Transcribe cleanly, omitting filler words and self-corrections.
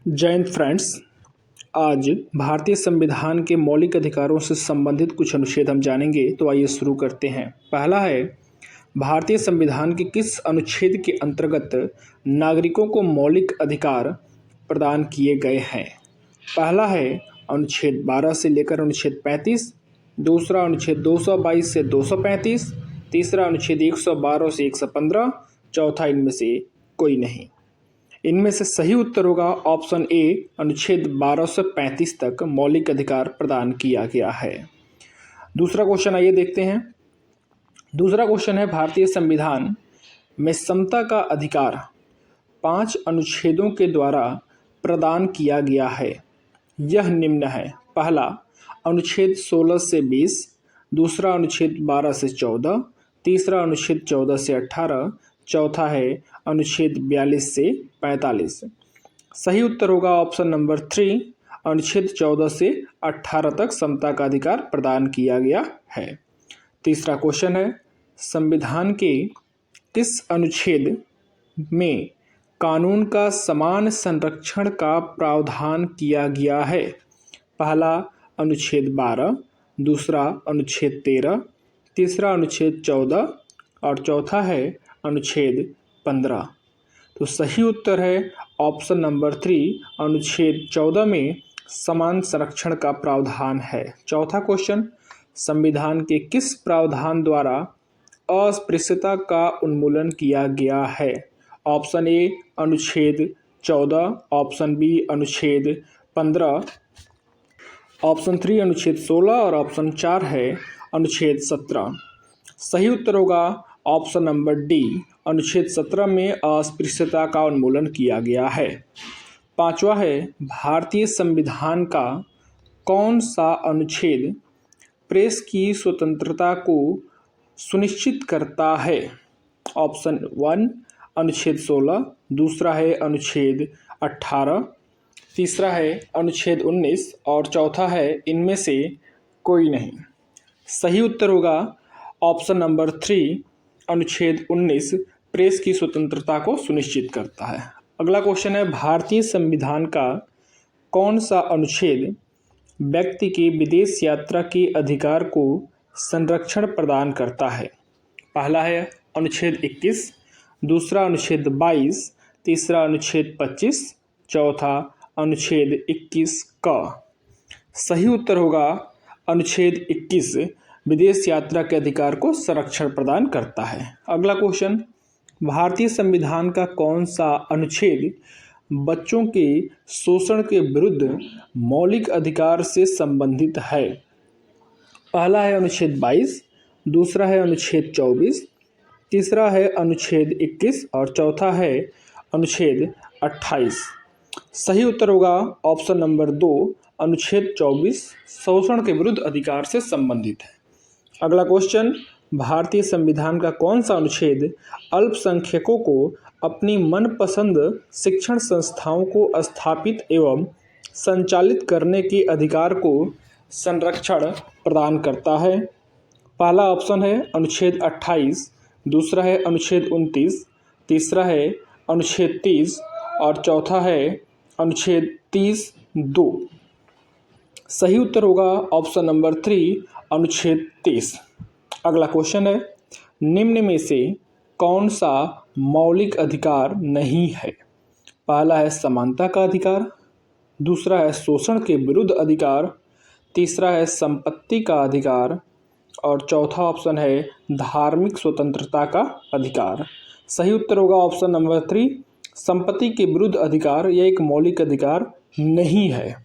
जय हिंद फ्रेंड्स। आज भारतीय संविधान के मौलिक अधिकारों से संबंधित कुछ अनुच्छेद हम जानेंगे। तो आइए शुरू करते हैं। पहला है, भारतीय संविधान के किस अनुच्छेद के अंतर्गत नागरिकों को मौलिक अधिकार प्रदान किए गए हैं। पहला है अनुच्छेद 12 से लेकर अनुच्छेद 35, दूसरा अनुच्छेद 222 से 235, तीसरा अनुच्छेद 112 से 115, चौथा इनमें से कोई नहीं। इनमें से सही उत्तर होगा ऑप्शन ए, अनुच्छेद 12 से 35 तक मौलिक अधिकार प्रदान किया गया है। दूसरा क्वेश्चन आइए देखते हैं। दूसरा क्वेश्चन है, भारतीय संविधान में समता का अधिकार 5 अनुच्छेदों के द्वारा प्रदान किया गया है। यह निम्न है। पहला अनुच्छेद 16 से 20, दूसरा अनुच्छेद 12 से 14, तीसरा अनुच्छेद 14 से 18, चौथा है अनुच्छेद 42 से 45। सही उत्तर होगा ऑप्शन नंबर 3, अनुच्छेद 14 से 18 तक समता का अधिकार प्रदान किया गया है। तीसरा क्वेश्चन है, संविधान के किस अनुच्छेद में कानून का समान संरक्षण का प्रावधान किया गया है। पहला अनुच्छेद 12, दूसरा अनुच्छेद 13, तीसरा अनुच्छेद 14 और चौथा है अनुच्छेद 15। तो सही उत्तर है ऑप्शन नंबर 3, अनुच्छेद 14 में समान संरक्षण का प्रावधान है। चौथा क्वेश्चन, संविधान के किस प्रावधान द्वारा अस्पृश्यता का उन्मूलन किया गया है। ऑप्शन ए अनुच्छेद 14, ऑप्शन बी अनुच्छेद 15, ऑप्शन 3 अनुच्छेद 16 और ऑप्शन 4 है अनुच्छेद 17। सही उत्तर होगा ऑप्शन नंबर डी, अनुच्छेद 17 में अस्पृश्यता का उन्मूलन किया गया है। पांचवा है, भारतीय संविधान का कौन सा अनुच्छेद प्रेस की स्वतंत्रता को सुनिश्चित करता है। ऑप्शन 1 अनुच्छेद 16, दूसरा है अनुच्छेद 18, तीसरा है अनुच्छेद 19 और चौथा है इनमें से कोई नहीं। सही उत्तर होगा ऑप्शन नंबर 3, अनुच्छेद 19 प्रेस की स्वतंत्रता को सुनिश्चित करता है। अगला क्वेश्चन है, भारतीय संविधान का कौन सा अनुच्छेद व्यक्ति के विदेश यात्रा के अधिकार को संरक्षण प्रदान करता है। पहला है अनुच्छेद 21, दूसरा अनुच्छेद 22, तीसरा अनुच्छेद 25, चौथा अनुच्छेद 21 का। सही उत्तर होगा अनुच्छेद 21 विदेश यात्रा के अधिकार को संरक्षण प्रदान करता है। अगला क्वेश्चन, भारतीय संविधान का कौन सा अनुच्छेद बच्चों के शोषण के विरुद्ध मौलिक अधिकार से संबंधित है। पहला है अनुच्छेद 22, दूसरा है अनुच्छेद 24, तीसरा है अनुच्छेद 21 और चौथा है अनुच्छेद 28। सही उत्तर होगा ऑप्शन नंबर 2, अनुच्छेद 24 शोषण के विरुद्ध अधिकार से संबंधित है। अगला क्वेश्चन, भारतीय संविधान का कौन सा अनुच्छेद अल्पसंख्यकों को अपनी मनपसंद शिक्षण संस्थाओं को स्थापित एवं संचालित करने के अधिकार को संरक्षण प्रदान करता है। पहला ऑप्शन है अनुच्छेद 28, दूसरा है अनुच्छेद 29, तीसरा है अनुच्छेद 30 और चौथा है अनुच्छेद 30(2). सही उत्तर होगा ऑप्शन नंबर 3, अनुच्छेद 30। अगला क्वेश्चन है, निम्न में से कौन सा मौलिक अधिकार नहीं है। पहला है समानता का अधिकार, दूसरा है शोषण के विरुद्ध अधिकार, तीसरा है संपत्ति का अधिकार और चौथा ऑप्शन है धार्मिक स्वतंत्रता का अधिकार। सही उत्तर होगा ऑप्शन नंबर 3, संपत्ति के विरुद्ध अधिकार यह एक मौलिक अधिकार नहीं है।